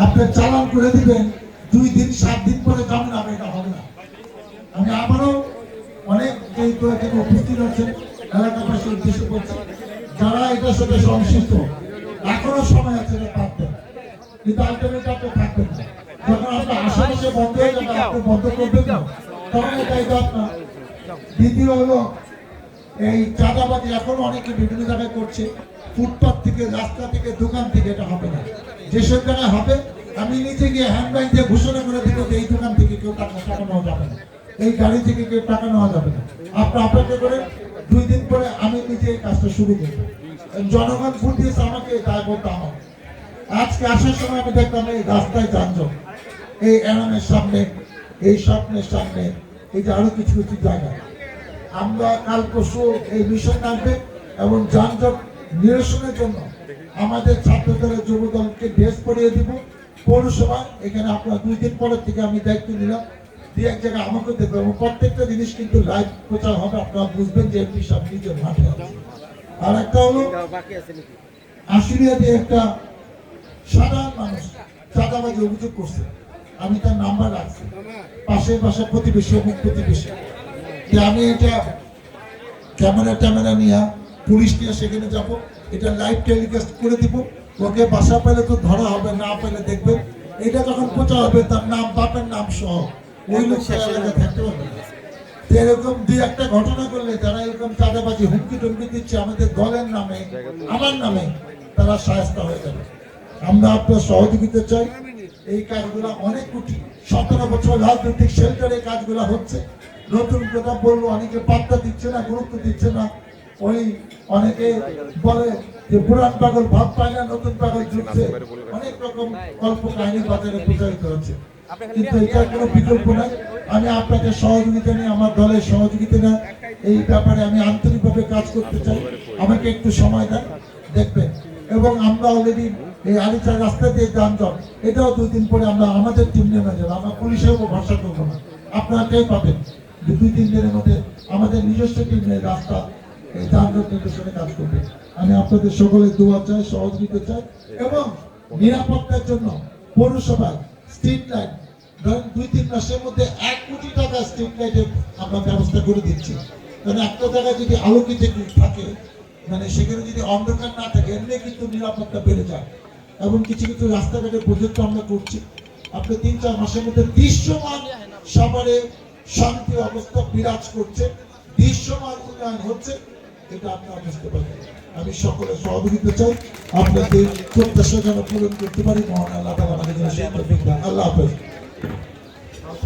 আপনি চালান করে দিবেন 2 দিন 7 দিন পরে জামিন হবে, এটা হবে না। আমি আবারও অনেক এখানে উপস্থিত আছেন এলাকাবাসীর উদ্দেশ্যে বলছি, যারা এটার সাথে সংশ্লিষ্ট এখনো সময় আছে এটা পারতেন, কিন্তু আলটিমেটলি আপনি থাকবেন না। যখন আপনার আশেপাশে বন্ধ হয়ে যাবে, আপনি বন্ধ করবেন না, তখন এটাই আপনার। দ্বিতীয় হলো এই চাঁদাবাজি এখনো অনেকে বিভিন্ন জায়গায় করছে, ফুটপাথ থেকে, রাস্তা থেকে, দোকান থেকে, এটা হবে না। যেসব জায়গায় হবে আমি নিজে গিয়ে হ্যান্ডব্যাগ দিয়ে ঘোষণা করে দেবো যে এই দোকান থেকে কেউ টাকা নেওয়া যাবে না, এই গাড়ি থেকে কেউ টাকা নেওয়া যাবে না। আপনি অপেক্ষা করে 2 দিন পরে আমি নিজে এই কাজটা শুরু করবো। জনগণ ভোট দিয়েছে আমাকে, তাই বলতো আমার। আজকে আসার সময় আমি দেখলাম এই রাস্তায় যানজট, এই এনামের সামনে, এই স্বপ্নের সামনে, এই যে আরো কিছু কিছু জায়গা। আমরা কাল পরশু এই মিশন আসবে এবং যানজট নিরসনের জন্য আমাদের ছাত্রদলের যুবদলকে ড্রেস পরিয়ে দিব পৌরসভা। এখানে আপনার 2 দিন পরের থেকে আমি দায়িত্ব নিলাম, 2-1 জায়গায় আমাকে দেখবো এবং প্রত্যেকটা জিনিস কিন্তু লাইভ প্রচার হবে, আপনারা বুঝবেন যে এমপি সাহেব নিজের মাঠে আছে। আর একটা হলো আশুলিয়াতে একটা সাধারণ মানুষ চাঁদাবাজি অভিযোগ করছে, আমি তার নাম্বার রাখছি, পাশে প্রতিবেশী এবং প্রতিবেশী, যে আমি এটা ক্যামেরা নিয়ে পুলিশ নিয়ে সেখানে যাব, এটা লাইভ টেলিকাস্ট করে দিব। ওকে বাসা পেলে তো ধরা হবে, না পেলে দেখবেন এটা যখন প্রচার হবে তার নাম, বাপের নাম সহ, ওই লোক থাকতে পারবে। এরকম 2-1টা ঘটনা করলে যারা এরকম চাঁদাবাজি হুমকি টুমকি দিচ্ছে আমাদের দলের নামে, আমার নামে, তারা শায়েস্তা হয়ে যাবে। আমরা আপনার সহযোগিতা চাই। এই কাজগুলো অনেক কঠিন, 17 বছর রাজনৈতিক শেল্টারে কাজগুলো হচ্ছে। নতুন কথা বলবো, অনেকে পাত্তা দিচ্ছে না, গুরুত্ব দিচ্ছে না। ওই অনেকে বলে যে পুরান পাগল ভাব পায় না, নতুন পাগল জুটছে, অনেক রকম গল্প কাহিনী বাজারে প্রচারিত হচ্ছে, কিন্তু এটার কোনো বিকল্প নাই। আমি আপনাদের সহযোগিতা নিয়ে, আমার দলের সহযোগিতা নিয়ে এই ব্যাপারে আমি আন্তরিকভাবে কাজ করতে চাই। আমাকে একটু সময় দেন, দেখবেন। এবং আমরা অলরেডি এই আলিচার রাস্তা দিয়ে যানজট, এটাও 2 দিন পরে আমরা আমাদের টিম নেমে যাবো। আমরা পুলিশের উপর ভরসা করবো না, আপনারা টের পাবেন যে 2-3 দিনের মধ্যে আমাদের নিজস্ব টিম নিয়ে রাস্তা এই যানজট নির্দেশনে কাজ করবে। আমি আপনাদের সকলের দোয়া চাই, সহযোগিতা চাই এবং নিরাপত্তার জন্য পৌরসভায় স্ট্রিট লাইট, ধরেন 2-3 মাসের মধ্যে 1 কোটি টাকা স্ট্রিট লাইটের আমরা ব্যবস্থা করে দিচ্ছি। কারণ একটা জায়গায় যদি আলোকিত থাকে, মানে সেখানে যদি অন্ধকার না থাকে, এমনি কিন্তু নিরাপত্তা বেড়ে যায়। এবং কিছু কিছু রাস্তাঘাটের প্রজেক্ট আমরা করছি। আপনি 3-4 মাসের মধ্যে দৃশ্যমান সাভারে শান্তি অবস্থা বিরাজ করছে, দৃশ্যমান উন্নয়ন হচ্ছে, এটা আপনারা বুঝতে পারবেন। আমি সকলের সহযোগিতা চাই, আপনাদের প্রত্যাশা যেন পূরণ করতে পারি। মহান আল্লাহ তাআলা আমাদের জন্য আল্লাহ হাফেজ।